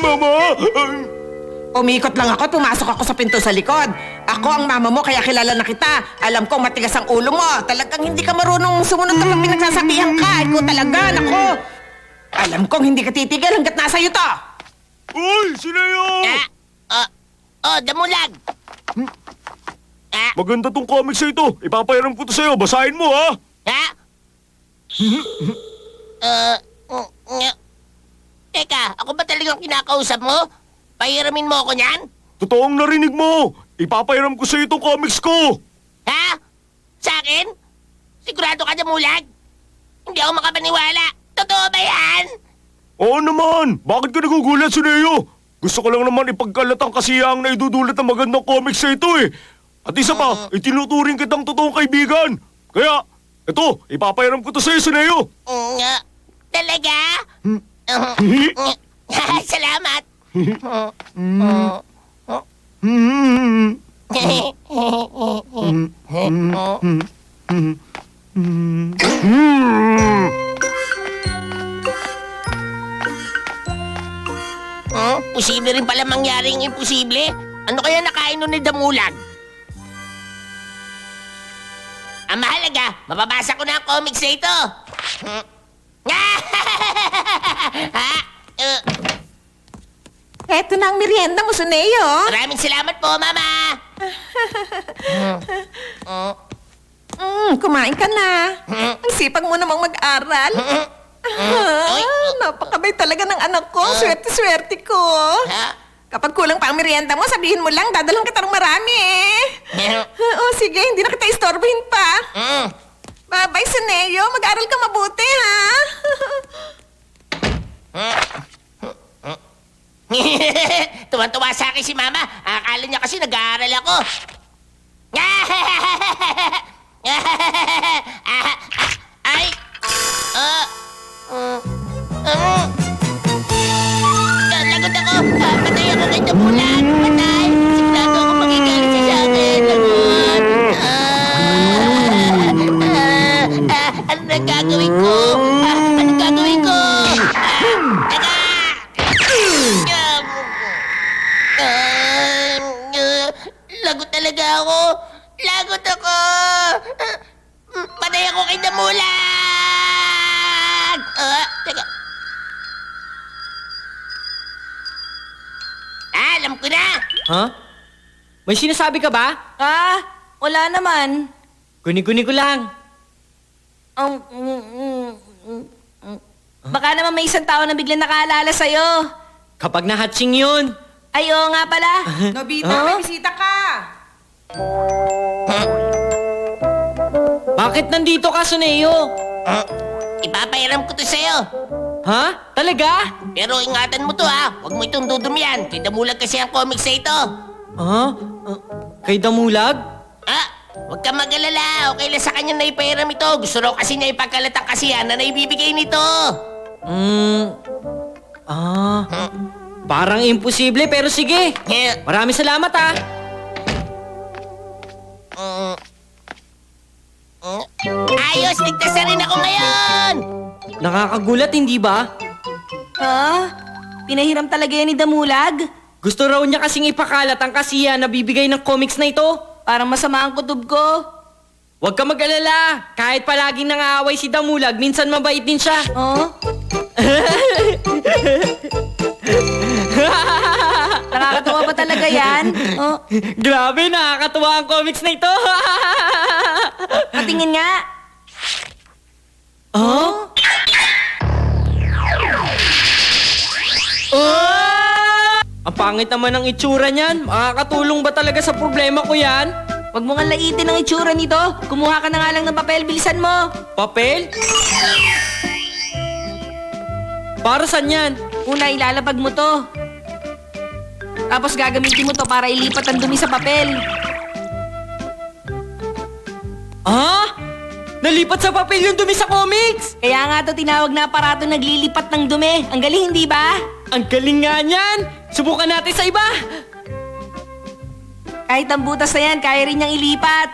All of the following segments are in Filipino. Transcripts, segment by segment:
Mama! Umikot lang ako, pumasok ako sa pinto sa likod. Ako ang mama mo, kaya kilala na kita. Alam kong matigas ang ulo mo. Talagang hindi ka marunong sumunod kapag pinagsasabihan ka. Ikaw talaga, nako. Alam kong hindi ka titigil hanggat nasa iyo to. Uy, Sineo! Damulag! Maganda tong comics na ito. Ipapahiram ko to sa'yo. Basahin mo, ha? Ha? Teka, ako ba talagang kinakausap mo? Pahiramin mo ako niyan? Totoong narinig mo. Ipapahiram ko sa'yo itong comics ko. Ha? Sa akin? Sigurado ka, Damulag? Hindi ako makapaniwala. Totoo ba yan? Oo naman. Bakit ka nagugulat, Sineo? Gusto ko lang naman ipagkalat ang kasiyang na idudulot ng magandang comics na ito eh. At isa pa, itinuturing kitang totoong kaibigan. Kaya, ito, ipapahiram ko to sa'yo, Sineo. Talaga? Salamat. Posible rin pala mangyaring imposible. Ano kaya nakain nun ni Damulag? Ang mahalaga, mababasa ko na ang comics na ito. Eto na ang merienda mo, Suneo. Maraming salamat po, Mama. Kumain ka na. Ang sipag mo namang mag-aral. Napakabay talaga ng anak ko. Swerte-swerte ko. Kapag kulang pa ang merienda mo, sabihin mo lang, dadalhan kita ng marami sige, hindi na kita istorbohin pa. Bye-bye, Suneo. Mag-aral ka mabuti, ha? Tuwan-tuwa sa akin si Mama. Akala niya kasi nag-aaral ako. Ay! Lagot ako! Patay ako kay Damulag! Patay! Sigurado ako magigalit siya sa akin! Lagot! Ano na gagawin ko? Ano gagawin ko? Teka! Lagot talaga ako! Lagot ako! Patay ako kay Damulag! Teka. Alam ko na! Ha? May sinasabi ka ba? Wala naman. Guni-guni ko lang. Baka naman may isang tao na biglang nakaalala sa'yo. Kapag nahatsing yun. Ay, oo nga pala. Nobita, may bisita ka. Bakit nandito ka, Suneo? Ipapahiram ko to sa'yo. Ha? Talaga? Pero ingatan mo to ha. Huwag mo itong dudumihan. Kay Damulag kasi ang comics na ito. Kay Damulag? Huwag kang mag-alala. Okay lang sa kanya na ipahiram ito. Gusto raw kasi niya ipagkalat ang kasiyahan na naibibigay nito. Parang imposible pero sige. Maraming salamat Ayos, ligtas na rin ako ngayon. Nakakagulat, hindi ba? Pinahiram talaga yan ni Damulag? Gusto raw niya kasing ipakalat ang kasiyahan na bibigay ng comics na ito. Parang masama ang kutob ko. Huwag ka mag-alala. Kahit palaging nangaaway si Damulag, minsan mabait din siya. Nakakatawa ba talaga yan? Grabe, nakakatuwa ang comics na ito. Patingin nga. Ang pangit naman ng itsura niyan. Makakatulong ba talaga sa problema ko yan? Huwag mo nga laitin ang itsura nito. Kumuha ka na nga lang ng papel. Bilisan mo. Papel? Para saan yan? Una, ilalapag mo to. Tapos gagamitin mo to para ilipat ang dumi sa papel. Nalipat sa papel yung dumi sa comics! Kaya nga to tinawag na aparato naglilipat ng dumi. Ang galing, hindi ba? Ang galing nga niyan! Subukan natin sa iba! Kahit ang butas na yan, kaya rin niyang ilipat.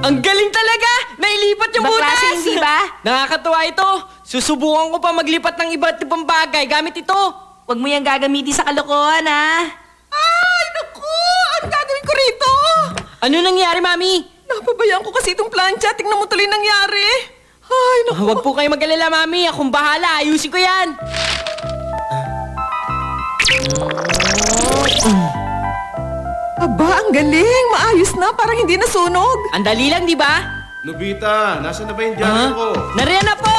Ang galing talaga! ilipat yung Ibang butas! klase, hindi ba? Nakakatuwa ito. Susubukan ko pa maglipat ng iba't ibang bagay gamit ito. Huwag mo yan gagamitin sa kalokohan, ha? Ay, naku! Ano gagawin ko rito? Ano nangyari, Mami? Napabayaan ko kasi itong plancha. Tingnan mo tuloy nangyari. Ay, naku. Huwag po kayo mag-alala, Mami. Akong bahala. Ayusin ko yan. Aba, ang galing. Maayos na. Parang hindi nasunog. Ang dali lang, di ba? Nobita, nasa na ba yung dyaryo ko? Nariyan na po!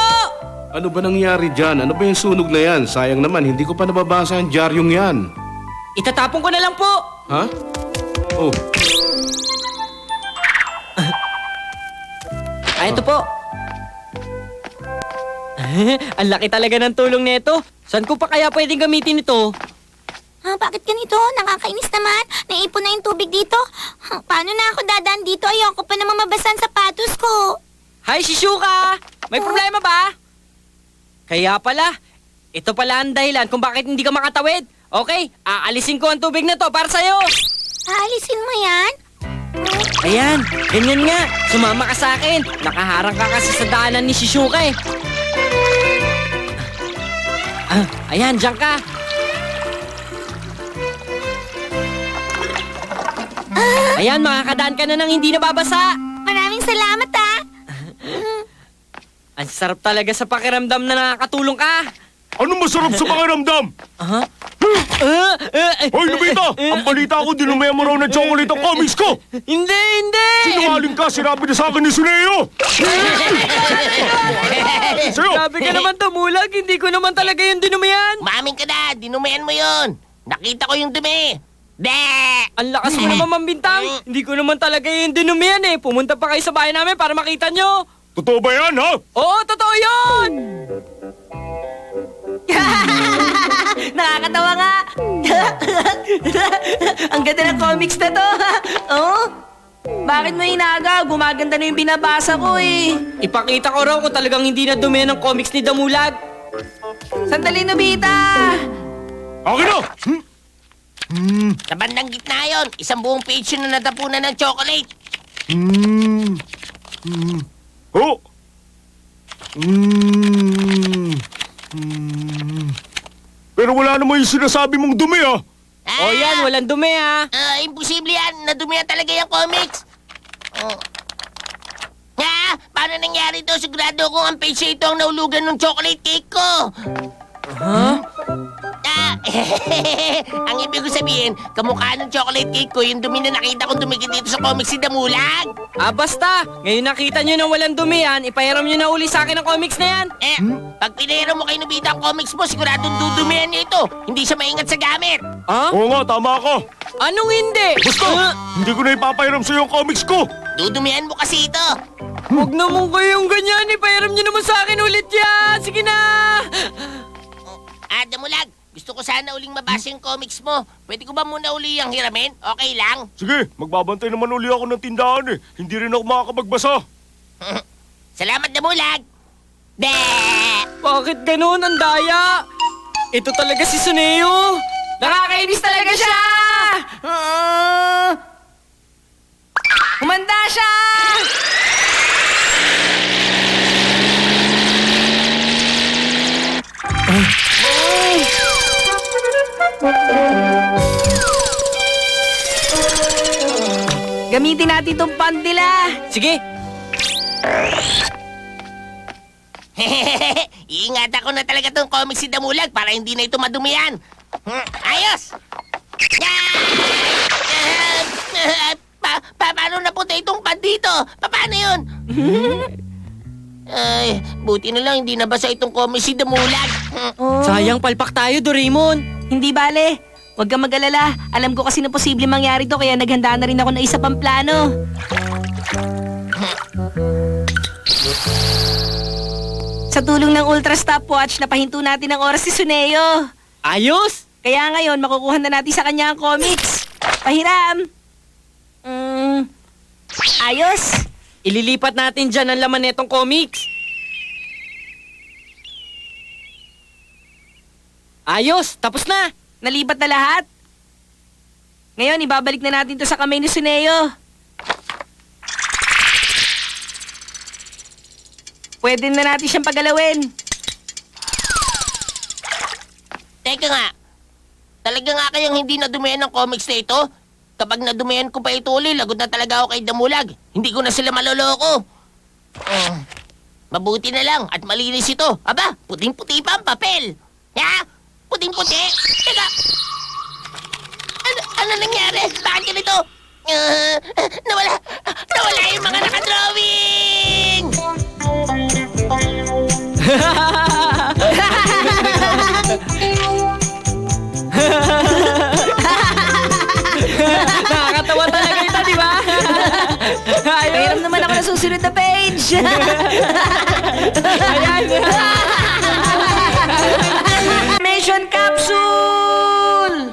Ano ba nangyari dyan? Ano ba yung sunog na yan? Sayang naman, hindi ko pa nababasa ang dyaryong yan. Itatapon ko na lang po. Ha? Oh, Ay, ito po. Ang laki talaga ng tulong nito. Saan ko pa kaya pwedeng gamitin ito? Bakit ganito? Nakakainis naman. Naipon na yung tubig dito. Paano na ako dadaan dito? Ayoko pa naman mabasa ang sapatos ko. Hi, Shizuka! May problema ba? Kaya pala. Ito pala ang dahilan kung bakit hindi ka makatawid. Okay, aalisin ko ang tubig na to para sa'yo. Aalisin mo yan? Ayan, ganyan nga. Sumama ka sa akin. Nakaharang ka kasi sa daanan ni Shizuka eh. Ayan, diyan ka. Ayan, makakadaan ka na ng hindi nababasa. Maraming salamat, ha? Ang sarap talaga sa pakiramdam na nakakatulong ka. Anong masarap sa pakiramdam? Hoy, Nobita! Ang balita ko, dinumaya mo raw ng chocolate ang comics ko! Hindi! Sinungaling ka, sinabi na sa akin ni Suneo! Sa'yo! Sabi ka naman tumulag, hindi ko naman talaga yung dinumayan. Mamin ka na, dinumayan mo yun. Nakita ko yung dumi. Ang lakas mo naman mambintang. Hindi ko naman talaga yung dinumayan eh. Pumunta pa kayo sa bahay namin para makita nyo. Totoo ba yan, ha? Oo, totoo yun! Nakakatawa nga. Ang ganda ng comics na to. Oh? Bakit mo inaga? Gumaganda na yung binabasa ko eh. Ipakita ko raw kung talagang hindi na dumi ng comics ni Damulag. Sandali, Nobita! Akin na! Sa bandang gitna yun, isang buong page yun na natapunan ng chocolate. Oh! Pero wala naman yung sinasabi mong dumi, ha? O yan, walang dumi ha. Imposible yan. Nadumihan talaga yung comics. Oh. Paano nangyari to? Sigurado kong ang page ito ang naulugan ng chocolate cake ko. Ang ibig ko sabihin, kamukha ng chocolate cake ko, yung dumi na nakita kong dumikit dito sa comics si Damulag. Basta. Ngayon nakita nyo na walang dumi yan, ipahiram nyo na uli sa akin ang comics na yan. Pag pinahiram mo kay Nobita ang comics mo, siguradong dudumihan niya ito. Hindi siya maingat sa gamit. Oo nga, tama ka. Anong hindi? Basta, hindi ko na ipapahiram sa'yo yung comics ko. Dudumihan mo kasi ito. Huwag naman kayong ganyan, ipahiram nyo naman sa akin ulit yan. Sige na. Damulag, gusto ko sana uling mabasa yung comics mo. Pwede ko ba muna uli yung hiramin? Okay lang. Sige, magbabantay naman uli ako ng tindahan eh. Hindi rin ako makakapagbasa. Salamat, Damulag. Bakit ganun? Ang daya. Ito talaga si Suneo. Nakakainis talaga siya! Humanda siya! Gamitin natin itong pandila. Sige. Iingatan ko na talaga tong comics si Damulag para hindi na ito madumihan. Ayos! Paano napunta itong pad dito? Paano yun? Ay, buti na lang hindi nabasa itong comics si Damulag. Sayang palpak tayo, Doraemon. Hindi bale. Huwag kang mag-alala. Alam ko kasi na posible mangyari to kaya naghanda na rin ako ng isa pang plano. Sa tulong ng Ultra Stopwatch, napahinto natin ang oras si Suneo. Ayos. Kaya ngayon, makukuha na natin sa kanya ang comics. Pahiram. Ayos. Ililipat natin dyan ang laman netong comics. Ayos, tapos na. Nalipat na lahat. Ngayon, ibabalik na natin to sa kamay ni Suneo. pwede na natin siyang pagalawin. Teka nga, talaga nga kayang hindi nadumihan ng comics na ito? Kapag nadumihan ko pa ito uli, lagot na talaga ako kay Damulag. Hindi ko na sila maloloko. Mabuti na lang at malinis ito. Aba, puting-puti pa ang papel. Ha? Puting-puti? Teka, ano nangyari? Bakit ganito? Nawala yung mga nakadrawing! Nakakatawa talaga ito, di ba? Mayroon naman ako na susunod na page. Ayan. Mission Capsule!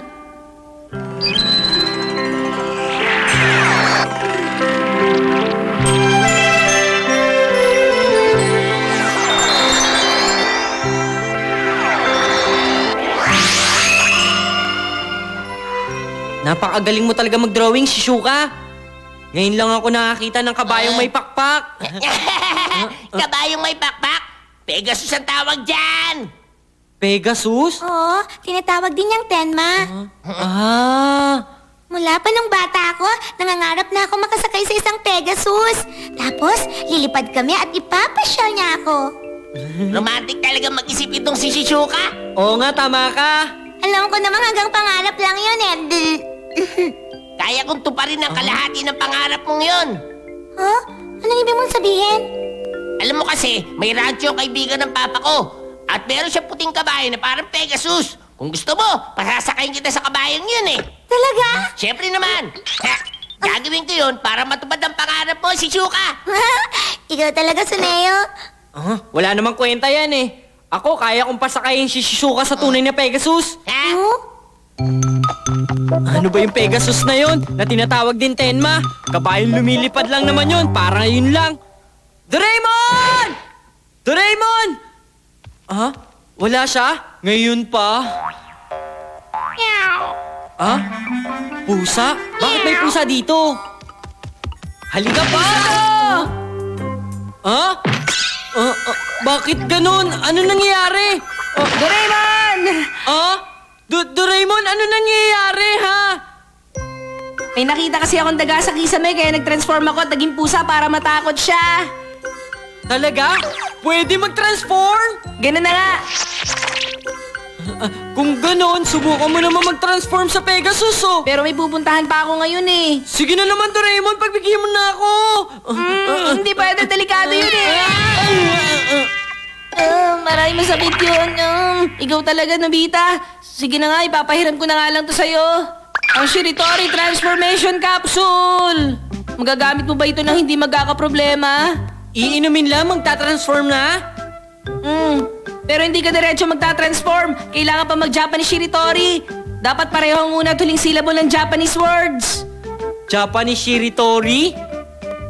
Napakagaling mo talaga mag-drawing, Shizuka. Ngayon lang ako nakakita ng kabayong may pakpak. Kabayong may pakpak? Pegasus ang tawag dyan! Pegasus? Oo, tinatawag din niyang Tenma. Ah, Mula pa nung bata ako, nangangarap na ako makasakay sa isang Pegasus. Tapos, lilipad kami at ipapasyal niya ako. Romantic talaga mag-isip itong si Shizuka. oo nga, tama ka. Alam ko namang hanggang pangarap lang yun eh. Kaya kong tuparin ang kalahati ng pangarap mong yon. Huh? Anong ibig mong sabihin? Alam mo kasi, may radyo ang kaibigan ng papa ko. At meron siyang puting kabayo na parang Pegasus. Kung gusto mo, pasasakayin kita sa kabayang yun eh. Talaga? Siyempre naman. Ha, gagawin ko yun para matupad ang pangarap mo, Shizuka. Ikaw talaga, Suneo. Wala namang kwenta yan eh. Ako, kaya kong pasakayin si Shizuka sa tunay na Pegasus. Ha? Huh? Ano ba yung Pegasus na yon na tinatawag din Tenma? Kabayong lumilipad lang naman yun, parang yun lang. Doraemon! Doraemon! Ah? Wala siya? Ngayon pa? Ah? Pusa? Bakit may pusa dito? Halika pa! Ah? Bakit ganun? Ano nangyayari? Doraemon! Ah? Doraemon, ano nangyayari, ha? May nakita kasi akong daga sa kisame kaya nag-transform ako at naging pusa para matakot siya. Talaga? Pwede mag-transform? Ganun na nga. Kung ganon, subukan mo naman mag-transform sa Pegasus, oh. Pero may pupuntahan pa ako ngayon eh. Sige na naman, Doraemon, pagbigyan mo na ako. Hindi pwede, delikado yun eh. Maraming masakit yun. Ikaw talaga, Nobita. Sige na nga, ipapahiram ko na nga lang to sa'yo. Ang Shiritori Transformation Capsule. Magagamit mo ba ito nang hindi magkakaproblema? Iinumin lang, magta-transform na? Pero hindi ka diretso magta-transform. Kailangan pa mag-Japanese Shiritori. Dapat pareho ang una at huling syllable ng Japanese words. Japanese Shiritori?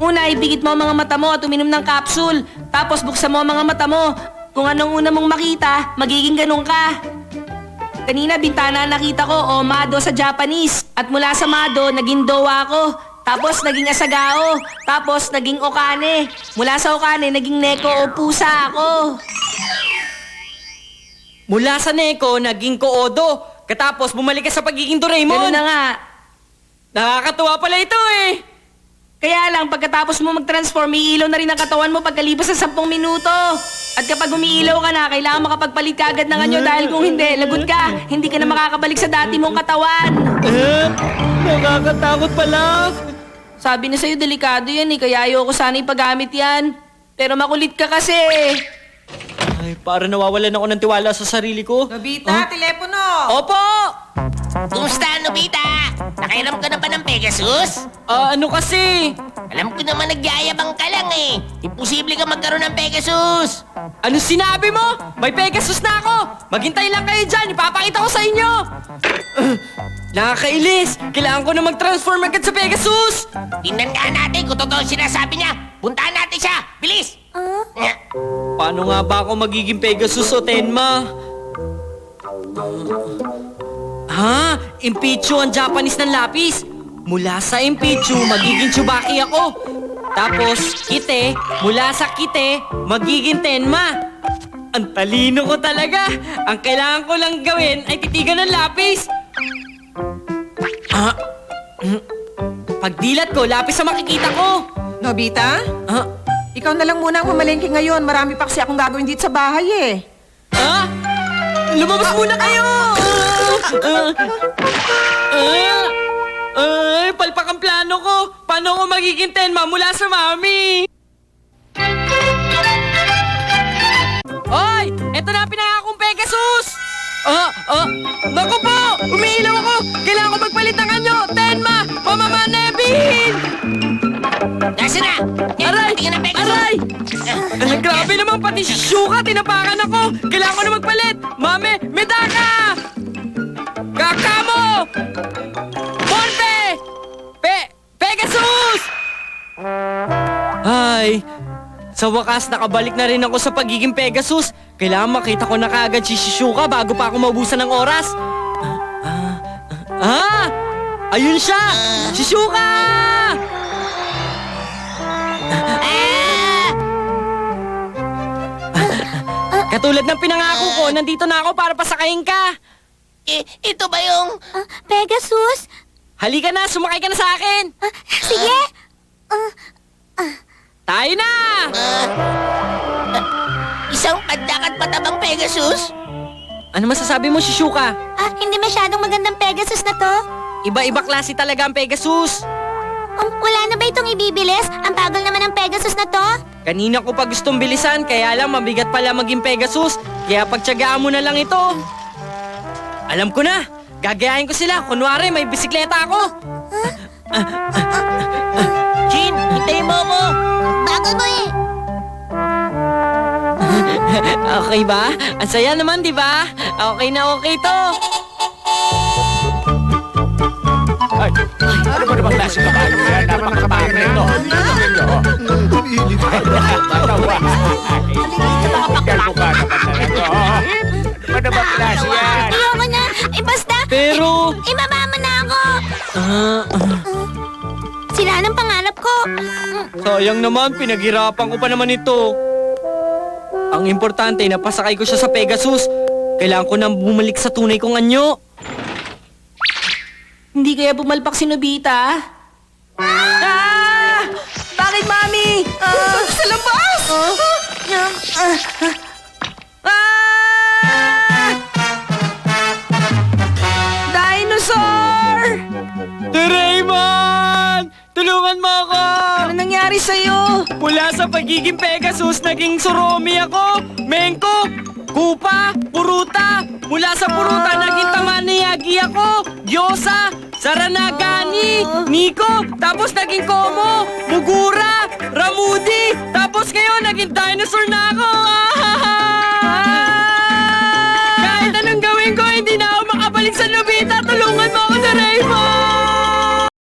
Una, ibigit mo ang mga mata mo at uminom ng capsule. Tapos buksan mo ang mga mata mo. Kung anong una mong makita, magiging ganun ka. Kanina, bintana ang nakita ko o Mado sa Japanese. At mula sa Mado, naging Dowa ako. Tapos naging Asagao. Tapos naging Okane. Mula sa Okane, naging Neko o Pusa ako. Mula sa Neko, naging Koodo. Katapos, bumalik ka sa pagiging Doraemon. Ganun na nga. Nakakatuwa pala ito, eh. Kaya lang, pagkatapos mo mag-transform, iilaw na rin ang katawan mo pagkalipas sa 10 minuto. At kapag umiilaw ka na, kailangan makapagpalit ka agad ng anyo dahil kung hindi, lagot ka. Hindi ka na makakabalik sa dati mong katawan. Nakakatakot pala. Sabi na sa'yo, delikado yan eh, kaya ayoko sana ipagamit yan. Pero makulit ka kasi. Ay, para nawawalan ako ng tiwala sa sarili ko. Nobita, telepono! Opo! Kumusta, Nobita? Nakairam ka na ba ng Pegasus? Ano kasi? Alam ko naman nagyayabang ka lang eh. Imposible ka magkaroon ng Pegasus. Ano sinabi mo? May Pegasus na ako! Maghintay lang kayo dyan! Ipapakita ko sa inyo! Nakakailis! Kailangan ko na mag-transform agad sa Pegasus! Tingnan nga natin kung totoo sinasabi niya. Puntahan natin siya! Bilis! Nga. Paano nga ba ako magiging Pegasus o Tenma? Impichu ang Japanese ng lapis. Mula sa Impichu, magiging Tsubaki ako. Tapos, kite, mula sa kite, magiging tenma. Ang talino ko talaga. Ang kailangan ko lang gawin ay titigan ng lapis. Pagdilat ko, lapis ang makikita ko. Nobita? Ah, Ikaw na lang muna ang mamalengke ngayon. Marami pa kasi akong gagawin dito sa bahay eh. ah, lumabas muna kayo! Ay, palpak ang plano ko. Paano ko magiging tenma mula sa mami? Hoy! Eto na ang pinangakong Pegasus! Naku po! Umiilaw ako! Kailangan ko magpalit ng anyo! Tenma! Pamama Nevin! Nasaan na? Aray! Tingnan ang Pegasus! Aray! Grabe naman, pati si Shuka, tinapakan ako! Kailangan ko na magpalit! Mame, Medaka! Kakamo! Morpe! Pegasus! Ay, sa wakas nakabalik na rin ako sa pagiging Pegasus. Kailangan makita ko na kaagad si Shuka bago pa ako maubusan ng oras. Ayun siya! Si Shuka! Katulad ng pinangako ko, nandito na ako para pasakayin ka. Ito ba yung... Pegasus? Halika na, sumakay ka na sa akin. Sige. Tayo na! Isang pandakat matabang Pegasus? Ano masasabi mo, Shishuka? Hindi masyadong magandang Pegasus na to. Iba-iba klase talaga ang Pegasus. Wala na ba itong ibibilis? Ang bagal naman ng Pegasus na to. Kanina ko pa gustong bilisan, kaya lang mabigat pala maging Pegasus. Kaya pagtyagaan mo na lang ito. Alam ko na, gagayahin ko sila. Kunwari, may bisikleta ako. Jin, hintayin mo ako! Bagal mo eh. Okay ba? Ang saya naman, di ba? Okay na okay to. Ano ba naman klase ka ba? Kaya dapat nakapagod na ito. Kalbo ka naman talaga. Ano ba naman klase yan? Ayoko na. Basta. Pero... Imamama na ako. Sila ng pangarap ko. Sayang naman, pinaghirapan ko pa naman ito. Ang importante, napasakay ko siya sa Pegasus. Kailangan ko nang bumalik sa tunay kong anyo. Hindi kaya bumalpak si Nobita? Bakit, Mami? Sa labas! Dinosaur! Doraemon! Tulungan mo ako! Ano nangyari sa'yo? Mula sa pagiging Pegasus, naging Soromi ako, Mengko, Kupa, Puruta. Mula sa Puruta, naging Tamaniyagi ako, Gyosa, Saranagani, Nico. Tapos naging Komo, Mugura, Ramudi. Tapos ngayon, naging dinosaur na ako!